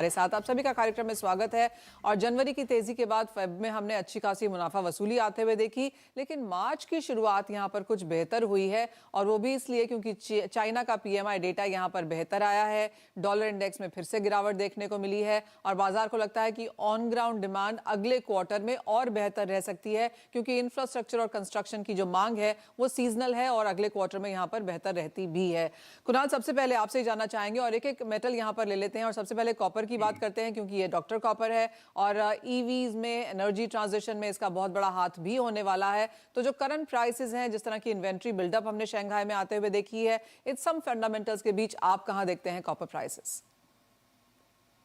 हमारे साथ आप सभी का कार्यक्रम में स्वागत है। और जनवरी की तेजी के बाद फेब में हमने अच्छी खासी मुनाफा वसूली आते हुए देखी, लेकिन मार्च की शुरुआत यहां पर कुछ बेहतर हुई है और वो भी इसलिए क्योंकि चाइना का पीएमआई डेटा यहां पर बेहतर आया है। डॉलर इंडेक्स में फिर से गिरावट देखने को मिली है और बाजार को लगता है कि ऑन ग्राउंड डिमांड अगले क्वार्टर में और बेहतर रह सकती है, क्योंकि इंफ्रास्ट्रक्चर और कंस्ट्रक्शन की जो मांग है वो सीजनल है और अगले क्वार्टर में यहां पर बेहतर रहती भी है। कुणाल, सबसे पहले आपसे ही जानना चाहेंगे और एक एक मेटल यहां पर ले लेते हैं और सबसे पहले कॉपर की बात करते हैं, क्योंकि ये डॉक्टर कॉपर है और ईवीज में, एनर्जी ट्रांजिशन में इसका बहुत बड़ा हाथ भी होने वाला है। तो जो करंट प्राइसेस हैं, जिस तरह की इन्वेंट्री बिल्डअप हमने शंघाई में आते हुए देखी है, इन सम फंडामेंटल्स के बीच आप कहां देखते हैं कॉपर प्राइसेस?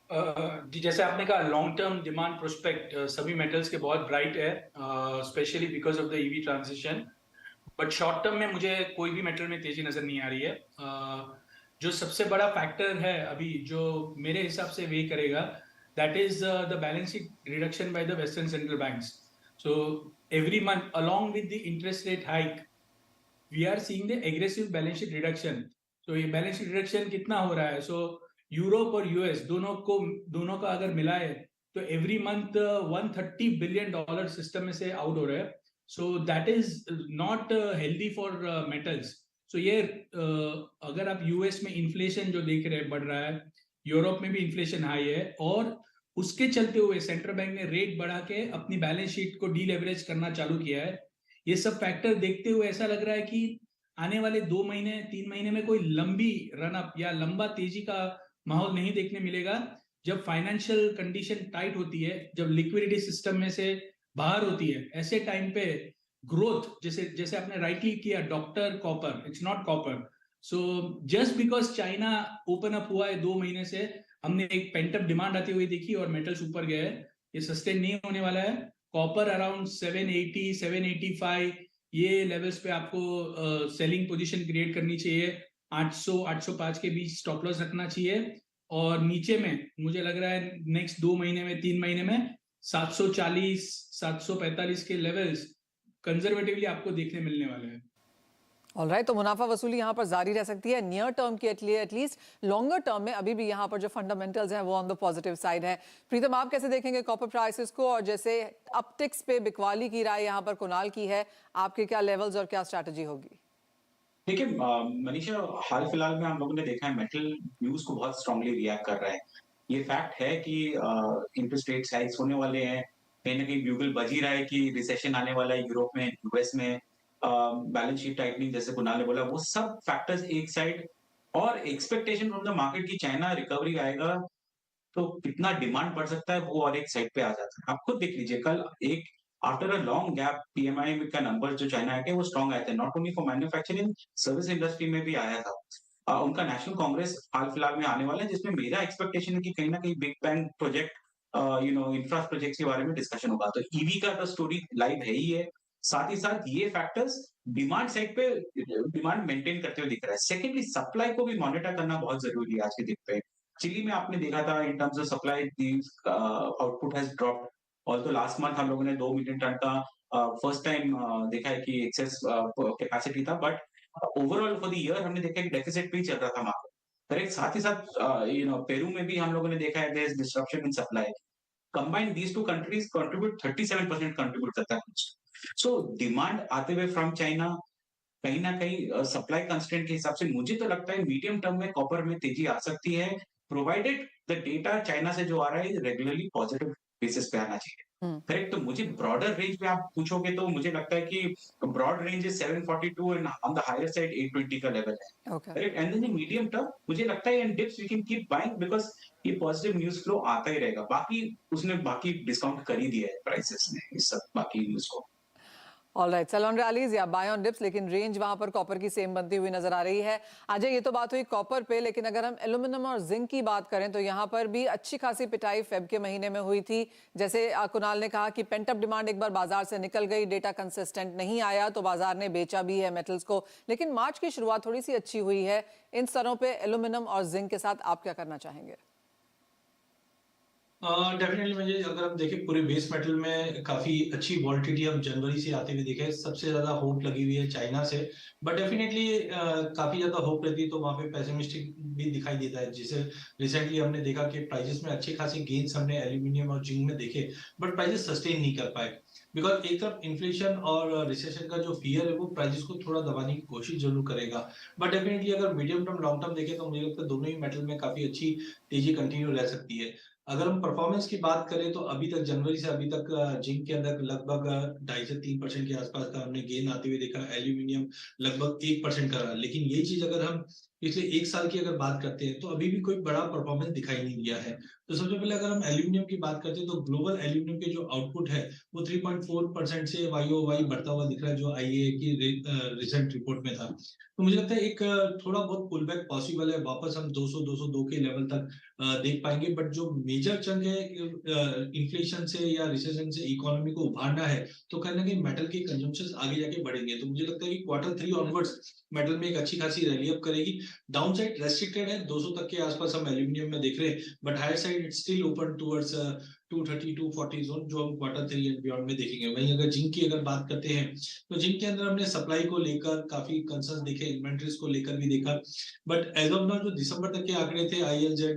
जी, जैसे आपने कहा लॉन्ग टर्म डिमांड प्रोस्पेक्ट सभी मेटल्स के बहुत ब्राइट है, specially because of the EV transition. But short term में मुझे कोई भी मेटल में तेजी नजर नहीं आ रही है। जो सबसे बड़ा फैक्टर है अभी जो मेरे हिसाब से वे करेगा, that is the balance sheet reduction by the western central banks. So every month along with the interest rate hike we are seeing the aggressive balance sheet reduction. तो ये बैलेंस शीट रिडक्शन कितना हो रहा है? सो Europe और US दोनों का अगर मिलाए तो एवरी मंथ $130 बिलियन सिस्टम में से आउट हो रहा है। So that is not healthy for metals. So ये अगर आप यूएस में इन्फ्लेशन जो देख रहे हैं बढ़ रहा है, यूरोप में भी इन्फ्लेशन हाई है, और उसके चलते हुए सेंट्रल बैंक ने रेट बढ़ा के अपनी बैलेंस शीट को डीलेवरेज करना चालू किया है। ये सब फैक्टर देखते हुए ऐसा लग रहा है कि आने वाले 2 महीने 3 महीने में कोई लंबी रन अप या लंबा तेजी का माहौल नहीं देखने मिलेगा। जब फाइनेंशियल कंडीशन टाइट होती है, जब लिक्विडिटी सिस्टम में से बाहर होती है, ऐसे टाइम पे ग्रोथ, जैसे जैसे आपने राइटली किया, doctor copper, it's not copper. So just because China open up हुआ है 2 महीने से, हमने एक पेंटअप डिमांड आती हुई देखी और मेटल्स ऊपर गए हैं। ये सस्टेन नहीं होने वाला है। कॉपर अराउंड 780 785 ये लेवल्स पे आपको सेलिंग पोजीशन क्रिएट करनी चाहिए। 800 805 के बीच स्टॉप लॉस रखना चाहिए। और नीचे में मुझे लग रहा है नेक्स्ट 2 महीने में 3 महीने में 740 745 के लेवल्स कंजर्वेटिवली आपको देखने मिलने वाले हैं। ऑलराइट, तो मुनाफा वसूली यहाँ पर जारी रह सकती है नियर टर्म के लिए एटलीस्ट। लॉन्गर टर्म में अभी भी यहाँ पर जो फंडामेंटल्स हैं वो ऑन द पॉजिटिव साइड है। प्रीतम, आप कैसे देखेंगे कॉपर प्राइसेस को? और जैसे अपटिक्स पे बिकवाली की राय यहाँ पर कुणाल की है, आपके क्या लेवल्स और क्या स्ट्रैटेजी होगी? देखिए मनीषा, हाल फिलहाल में हम लोगों ने देखा है मेटल न्यूज को बहुत स्ट्रांगली रिएक्ट कर रहा है। ये फैक्ट है कि इंटरेस्ट रेट हाइक्स होने वाले हैं। कहीं ना कहीं ब्यूगल बज ही रहा है कि रिसेशन आने वाला है यूरोप में, यूएस में। बैलेंस शीट टाइटनिंग जैसे कुणाल ने बोला, वो सब फैक्टर्स एक साइड, और एक्सपेक्टेशन फ्रॉम द मार्केट की चाइना रिकवरी आएगा तो कितना डिमांड बढ़ सकता है वो और एक साइड पे आ जाता है। आप खुद देख लीजिए, कल एक after a long gap PMI का नंबर जो चाइना के वो स्ट्रॉन्ग आए थे, not only for manufacturing, service industry में भी आया था। उनका नेशनल कांग्रेस हाल फिलहाल में आने वाला है, जिसमें मेरा एक्सपेक्टेशन है कि कहीं ना कहीं big bang project, infra project के बारे में डिस्कशन होगा। तो ईवी का तो स्टोरी लाइव है ही है। साथ ही साथ ये फैक्टर्स डिमांड साइड पे डिमांड मेंटेन करते हुए दिख रहा है। सेकेंडली, सप्लाई को भी मॉनिटर करना बहुत जरूरी है आज के दिन पे। चिली में आपने देखा था in terms of supply, the output has dropped. Although last month हम लोगों ने 2 मिलियन टन का फर्स्ट टाइम देखा है कि एक्सेस कैपेसिटी था, but overall for the year हमने देखा है कि डेफिसिट पे ही चल रहा था मार्केट। करेक्ट। साथ ही साथ पेरू में भी हम लोगों ने देखा है there is disruption in supply. Combine these two countries contribute 37% contribute करता है। सो डिमांड आते हुए फ्रॉम चाइना, कहीं न कहीं सप्लाई कंस्ट्रेंट के हिसाब से मुझे तो लगता है मीडियम टर्म में कॉपर में तेजी आ सकती है, प्रोवाइडेड द डेटा चाइना से जो आ रहा है रेगुलरली पॉजिटिव बेसिस पे आना चाहिए। हम्म। करेक्ट। तो मुझे ब्रॉडर रेंज में आप पूछोगे तो मुझे लगता है कि broad range is 742 and on the higher side 820 का लेवल है। Okay. Correct. And then medium term मुझे लगता है in dips we can keep buying because ये पॉजिटिव न्यूज़ फ्लो आता ही रहेगा। बाकी उसने बाकी डिस्काउंट कर ही दिया है प्राइसेस में इस सब बाकी न्यूज़ को। ऑलराइट, सेल ऑन रैलीज या बाय ऑन डिप्स, लेकिन रेंज वहां पर कॉपर की सेम बनती हुई नजर आ रही है। अजय, ये तो बात हुई कॉपर पे, लेकिन अगर हम एल्यूमिनियम और जिंक की बात करें तो यहाँ पर भी अच्छी खासी पिटाई फेब के महीने में हुई थी। जैसे कुणाल ने कहा कि पेंटअप डिमांड एक बार बाजार से निकल गई, डेटा कंसिस्टेंट नहीं आया तो बाजार ने बेचा भी है मेटल्स को, लेकिन मार्च की शुरुआत थोड़ी सी अच्छी हुई है। इन स्तरों पर एल्यूमिनियम और जिंक के साथ आप क्या करना चाहेंगे? डेफिनेटली मुझे अगर हम देखें पूरे बेस मेटल में काफी अच्छी वॉलिटिलिटी हम जनवरी से आते हुए देखे, सबसे ज्यादा होप लगी हुई है चाइना से, बट डेफिनेटली काफी ज्यादा होप रहती है तो वहां पे पेसिमिस्टिक भी दिखाई देता है। जिसे रिसेंटली हमने देखा कि प्राइसेस में अच्छे खासे गेन्स हमने एल्यूमिनियम और जिंक में देखे, बट प्राइसेस सस्टेन नहीं कर पाए, बिकॉज एक तरफ इन्फ्लेशन और रिसेशन का जो फियर है वो प्राइसेस को थोड़ा दबाने की कोशिश जरूर करेगा। बट डेफिनेटली अगर मीडियम टर्म लॉन्ग टर्म देखें तो मुझे लगता है दोनों ही मेटल में काफी अच्छी तेजी कंटिन्यू रह सकती है। अगर हम परफॉर्मेंस की बात करें तो अभी तक जनवरी से अभी तक जिंक के अंदर लगभग 2.5 से 3% के आसपास का हमने गेन आते हुए देखा, एल्यूमिनियम लगभग 1% का रहा। लेकिन यही चीज अगर हम पिछले 1 साल की अगर बात करते हैं तो अभी भी कोई बड़ा परफॉर्मेंस दिखाई नहीं दिया है। तो सबसे पहले अगर हम एल्यूमिनियम की बात करते हैं तो ग्लोबल एल्यूमिनियम के जो आउटपुट है वो 3.4% से YoY बढ़ता हुआ दिख रहा है, जो IEA की रिसेंट रिपोर्ट में था। तो मुझे लगता है एक थोड़ा बहुत पुल बैक पॉसिबल है, वापस हम 200-202 के लेवल तक देख पाएंगे। बट जो मेजर चंक है इन्फ्लेशन से या रिसेशन से इकोनॉमी को उभारना है, तो कहीं ना कहीं मेटल के कंजम्पशन आगे जाके बढ़ेंगे। तो मुझे लगता है कि Q3 ऑनवर्ड्स मेटल में एक अच्छी खासी रैली अप करेगी। डाउन साइड रेस्ट्रिक्टेड है, 200 तक के आसपास हम एल्यूमिनियम में देख रहे हैं, but higher side it's still open towards 230-240 zone, जो हम Q3 एंड बियॉन्ड में देखेंगे। वहीं अगर जिंक की अगर बात करते हैं तो जिंक के अंदर हमने सप्लाई को लेकर काफी कंसर्न देखे, इन्वेंट्रीज को लेकर भी देखा, बट एज ऑफ नाउ जो दिसंबर तक के आंकड़े थे ILZ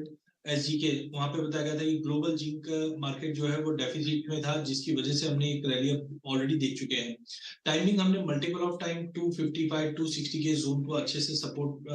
SG के, वहां पे बताया गया था कि ग्लोबल जिंक मार्केट जो है वो डेफिसिट में था, जिसकी वजह से हमने एक रैली ऑलरेडी देख चुके हैं। टाइमिंग हमने मल्टीपल ऑफ टाइम 255-260 के जोन को अच्छे से सपोर्ट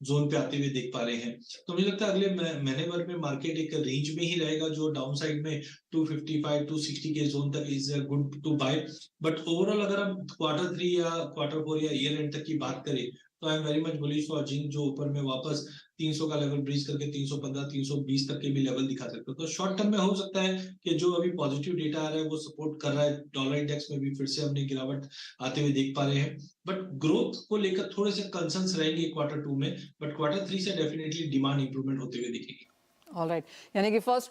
जोन पे आते हुए देख पा रहे हैं। तो मुझे लगता है अगले महीने भर में मार्केट एक रेंज में ही रहेगा, जो डाउन साइड में 255-260 के जोन तक is good to buy. But overall अगर हम Q3 या Q4 या ईयर एंड तक की बात करें तो I am very much bullish for zinc, जो ऊपर में वापस 300 का लेवल ब्रीच करके 315-320 तक के भी लेवल दिखा सकते हो। तो शॉर्ट टर्म में हो सकता है कि जो अभी पॉजिटिव डेटा आ रहा है वो सपोर्ट कर रहा है, डॉलर इंडेक्स में भी फिर से हमने गिरावट आते हुए देख पा रहे हैं। बट ग्रोथ को लेकर थोड़े से कंसर्न्स रहेंगे Q2 में, बट Q3 से डेफिनेटली डिमांड इंप्रूवमेंट होते हुए दिखेगी। ऑलराइट, यानी कि फर्स्ट